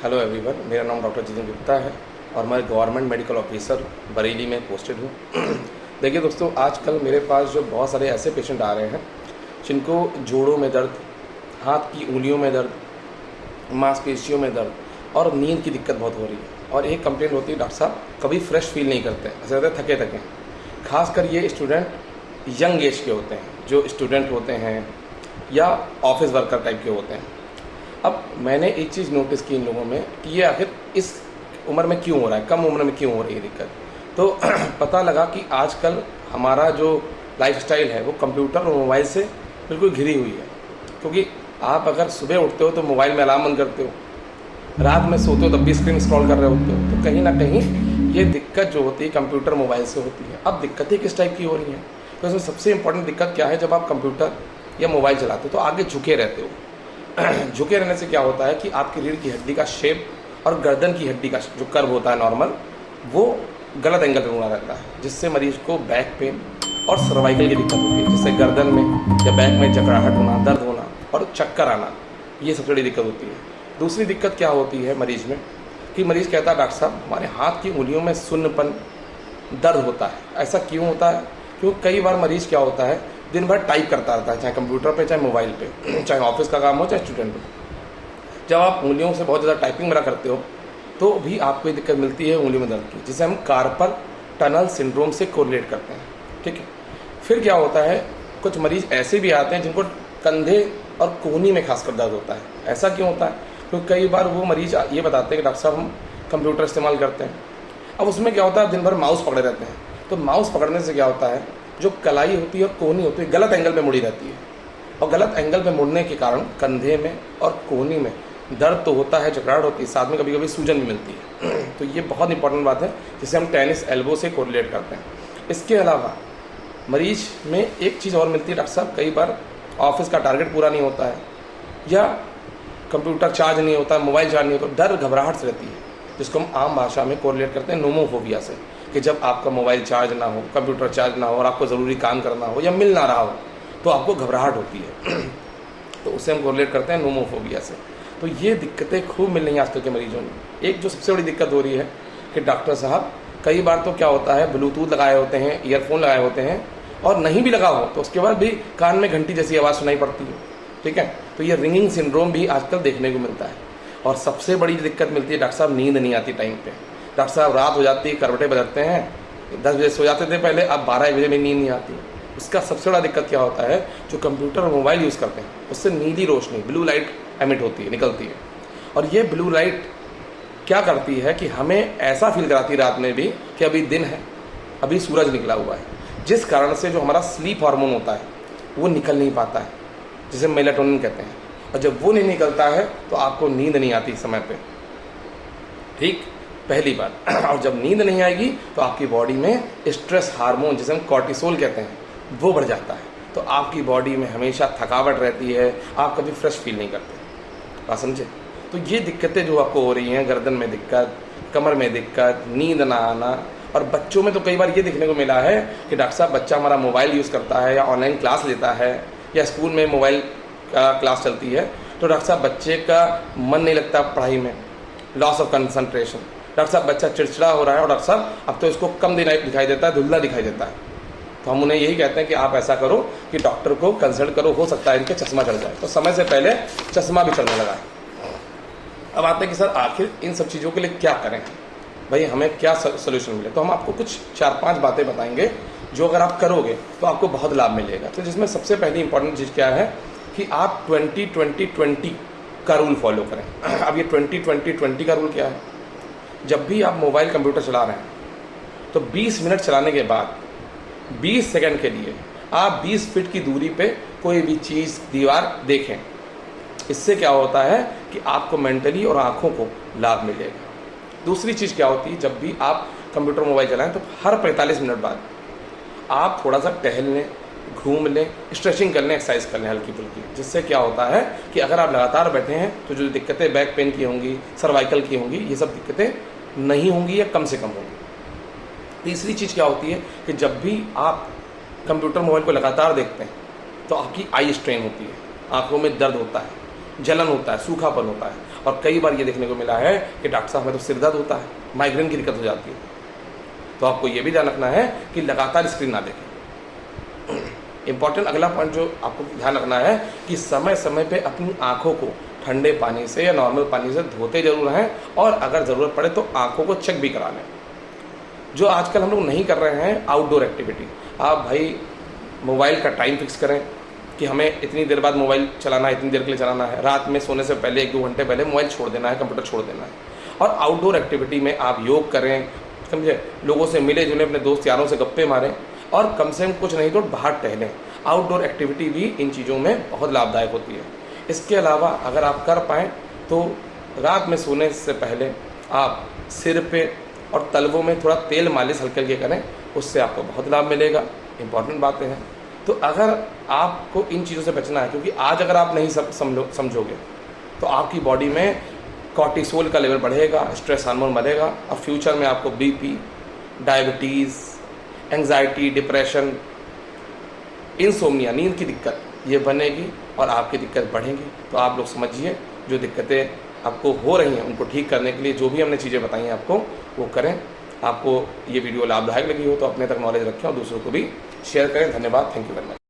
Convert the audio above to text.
Hello everyone, मेरा नाम doctor Jitendra Gupta है और मैं गवर्नमेंट मेडिकल ऑफिसर बरेली में पोस्टेड हूँ। देखिए दोस्तों, आजकल मेरे पास जो बहुत सारे ऐसे पेशेंट आ रहे हैं जिनको जोड़ों में दर्द, हाथ की उंगलियों में दर्द, मांसपेशियों में दर्द और नींद की दिक्कत बहुत हो रही है। और एक कंप्लेंट होती है, डॉक्टर साहब कभी फ्रेश फील नहीं करते, ऐसा लगता है थके थके। खासकर ये स्टूडेंट यंग एज के होते हैं, जो स्टूडेंट होते हैं या ऑफिस वर्कर टाइप के होते हैं। अब मैंने एक चीज़ नोटिस की इन लोगों में कि ये आखिर इस उम्र में क्यों हो रहा है, कम उम्र में क्यों हो रही है दिक्कत। तो पता लगा कि आजकल हमारा जो लाइफस्टाइल है वो कंप्यूटर और मोबाइल से बिल्कुल घिरी हुई है। क्योंकि आप अगर सुबह उठते हो तो मोबाइल में अलार्म बंद करते हो, रात में सोते हो तब भी स्क्रीन स्क्रॉल कर रहे होते हो, तो कहीं ना कहीं ये दिक्कत जो होती है कंप्यूटर मोबाइल से होती है। अब दिक्कतें किस टाइप की हो रही हैं, तो इसमें सबसे इंपॉर्टेंट दिक्कत क्या है, जब आप कंप्यूटर या मोबाइल चलाते हो तो आगे झुके रहते हो। झुके रहने से क्या होता है कि आपकी रीढ़ की हड्डी का शेप और गर्दन की हड्डी का जो कर्व होता है नॉर्मल, वो गलत एंगल पे मुड़ा रहता है, जिससे मरीज को बैक पेन और सर्वाइकल की दिक्कत होती है, जिससे गर्दन में या बैक में जकड़ाहट होना, दर्द होना और चक्कर आना, ये सबसे बड़ी दिक्कत होती है। दूसरी दिक्कत क्या होती है मरीज में कि मरीज कहता है, डॉक्टर साहब हमारे हाथ की उंगलियों में सुन्नपन, दर्द होता है। ऐसा क्यों होता है? क्योंकि कई बार मरीज क्या होता है, दिन भर टाइप करता रहता है, चाहे कंप्यूटर पे, चाहे मोबाइल पे, चाहे ऑफिस का काम हो, चाहे स्टूडेंट हो। जब आप उंगलियों से बहुत ज़्यादा टाइपिंग वगैरह करते हो तो भी आपको ये दिक्कत मिलती है उंगलियों में दर्द की, जिसे हम कार्पल टनल सिंड्रोम से कोरिलेट करते हैं। ठीक है। फिर क्या होता है, कुछ मरीज ऐसे भी आते हैं जिनको कंधे और कोहनी में खासकर दर्द होता है। ऐसा क्यों होता है? क्योंकि कई बार वो मरीज ये बताते हैं कि डॉक्टर साहब हम कंप्यूटर इस्तेमाल करते हैं। अब उसमें क्या होता है, दिन भर माउस पकड़े रहते हैं, तो माउस पकड़ने से क्या होता है, जो कलाई होती है और कोहनी होती है गलत एंगल पे मुड़ी रहती है, और गलत एंगल पे मुड़ने के कारण कंधे में और कोहनी में दर्द तो होता है, जकड़ाहट होती है, साथ में कभी कभी सूजन भी मिलती है। तो ये बहुत इंपॉर्टेंट बात है जिसे हम टेनिस एल्बो से कोरिलेट करते हैं। इसके अलावा मरीज में एक चीज़ और मिलती है, डॉक्टर साहब कई बार ऑफिस का टारगेट पूरा नहीं होता है, या कंप्यूटर चार्ज नहीं होता, मोबाइल चार्ज नहीं होता, डर घबराहट से रहती है, जिसको हम आम भाषा में कोरिलेट करते हैं नोमोफोबिया से, कि जब आपका मोबाइल चार्ज ना हो, कंप्यूटर चार्ज ना हो और आपको ज़रूरी काम करना हो या मिल ना रहा हो तो आपको घबराहट होती है। तो उसे हम कोरिलेट करते हैं नोमोफोबिया से। तो ये दिक्कतें खूब मिल रही हैं आजकल के मरीजों में। एक जो सबसे बड़ी दिक्कत हो रही है कि डॉक्टर साहब कई बार तो क्या होता है, ब्लूटूथ लगाए होते हैं, ईयरफोन लगाए होते हैं, और नहीं भी लगा हो तो उसके बाद भी कान में घंटी जैसी आवाज़ सुनाई पड़ती है। ठीक है। तो ये रिंगिंग सिंड्रोम भी आजकल देखने को मिलता है। और सबसे बड़ी दिक्कत मिलती है, डॉक्टर साहब नींद नहीं आती टाइम पे। डॉक्टर साहब रात हो जाती है, करवटें बदलते हैं, 10 बजे सो जाते थे पहले, अब 12-1 बजे में नींद नहीं आती। उसका सबसे बड़ा दिक्कत क्या होता है, जो कंप्यूटर और मोबाइल यूज़ करते हैं उससे नीली रोशनी, ब्लू लाइट एमिट होती है, निकलती है। और ये ब्लू लाइट क्या करती है कि हमें ऐसा फील कराती है रात में भी कि अभी दिन है, अभी सूरज निकला हुआ है, जिस कारण से जो हमारा स्लीप हार्मोन होता है वो निकल नहीं पाता है, जिसे मेलाटोनिन कहते हैं। और जब वो नहीं निकलता है तो आपको नींद नहीं आती समय पे। ठीक, पहली बात। और जब नींद नहीं आएगी तो आपकी बॉडी में स्ट्रेस हार्मोन, जिसे हम कॉर्टिसोल कहते हैं, वो बढ़ जाता है। तो आपकी बॉडी में हमेशा थकावट रहती है, आप कभी फ्रेश फील नहीं करते। बात समझे? तो ये दिक्कतें जो आपको हो रही हैं, गर्दन में दिक्कत, कमर में दिक्कत, नींद ना आना, और बच्चों में तो कई बार ये देखने को मिला है कि डॉक्टर साहब बच्चा हमारा मोबाइल यूज़ करता है या ऑनलाइन क्लास लेता है या स्कूल में मोबाइल क्लास चलती है, तो डॉक्टर साहब बच्चे का मन नहीं लगता पढ़ाई में, लॉस ऑफ कंसंट्रेशन। डॉक्टर साहब बच्चा चिड़चिड़ा हो रहा है और डॉक्टर साहब अब तो इसको कम दिन दिखाई देता है, धुंधला दिखाई देता है। तो हम उन्हें यही कहते हैं कि आप ऐसा करो कि डॉक्टर को कंसल्ट करो, हो सकता है इनके चश्मा चढ़ जाए। तो समय से पहले चश्मा भी चढ़ने लगा है। अब आते हैं कि सर आखिर इन सब चीज़ों के लिए क्या करें भाई, हमें क्या सोल्यूशन मिले। तो हम आपको कुछ 4-5 बातें बताएंगे जो अगर आप करोगे तो आपको बहुत लाभ मिलेगा। तो जिसमें सबसे पहली इंपॉर्टेंट चीज़ क्या है कि आप 20-20-20 का रूल फॉलो करें। अब ये 20-20-20 का रूल क्या है, जब भी आप मोबाइल कंप्यूटर चला रहे हैं तो 20 मिनट चलाने के बाद 20 सेकंड के लिए आप 20 फीट की दूरी पे कोई भी चीज़, दीवार देखें। इससे क्या होता है कि आपको मेंटली और आँखों को लाभ मिलेगा। दूसरी चीज़ क्या होती है, जब भी आप कंप्यूटर मोबाइल चलाएं तो हर 45 मिनट बाद आप थोड़ा सा टहल लें, घूम लें, स्ट्रेचिंग कर लें, एक्सरसाइज कर लें हल्की फुल्की। जिससे क्या होता है कि अगर आप लगातार बैठे हैं तो जो दिक्कतें बैक पेन की होंगी, सर्वाइकल की होंगी, ये सब दिक्कतें नहीं होंगी या कम से कम होंगी। तीसरी चीज़ क्या होती है कि जब भी आप कंप्यूटर मोबाइल को लगातार देखते हैं तो आपकी आई स्ट्रेन होती है, आँखों में दर्द होता है, जलन होता है, सूखापन होता है, और कई बार ये देखने को मिला है कि डॉक्टर साहब हमें तो सिर दर्द होता है, माइग्रेन की दिक्कत हो जाती है। तो आपको ये भी ध्यान रखना है कि लगातार स्क्रीन ना देखें। इंपॉर्टेंट अगला पॉइंट जो आपको ध्यान रखना है कि समय समय पे अपनी आँखों को ठंडे पानी से या नॉर्मल पानी से धोते जरूर हैं, और अगर ज़रूरत पड़े तो आँखों को चेक भी करा लें। जो आजकल हम लोग नहीं कर रहे हैं आउटडोर एक्टिविटी, आप भाई मोबाइल का टाइम फिक्स करें कि हमें इतनी देर बाद मोबाइल चलाना है, इतनी देर के लिए चलाना है। रात में सोने से पहले 1-2 घंटे पहले मोबाइल छोड़ देना है, कंप्यूटर छोड़ देना है। और आउटडोर एक्टिविटी में आप योग करें, समझे, लोगों से मिले जुले, अपने दोस्त यारों से गप्पे मारें, और कम से कम कुछ नहीं तो बाहर टहलें। आउटडोर एक्टिविटी भी इन चीज़ों में बहुत लाभदायक होती है। इसके अलावा अगर आप कर पाएँ तो रात में सोने से पहले आप सिर पे और तलवों में थोड़ा तेल मालिश हल्के हल्के करें, उससे आपको बहुत लाभ मिलेगा। इंपॉर्टेंट बातें हैं। तो अगर आपको इन चीज़ों से बचना है, क्योंकि आज अगर आप नहीं समझोगे तो आपकी बॉडी में कॉर्टिसोल का लेवल बढ़ेगा, स्ट्रेस हार्मोन बढ़ेगा, और फ्यूचर में आपको BP, diabetes, anxiety, depression, insomnia, नींद की दिक्कत ये बनेगी और आपकी दिक्कत बढ़ेगी। तो आप लोग समझिए, जो दिक्कतें आपको हो रही हैं उनको ठीक करने के लिए जो भी हमने चीज़ें बताई हैं आपको, वो करें। आपको ये वीडियो लाभदायक लगी हो तो अपने तक नॉलेज रखें और दूसरों को भी शेयर करें। धन्यवाद। Thank you very much.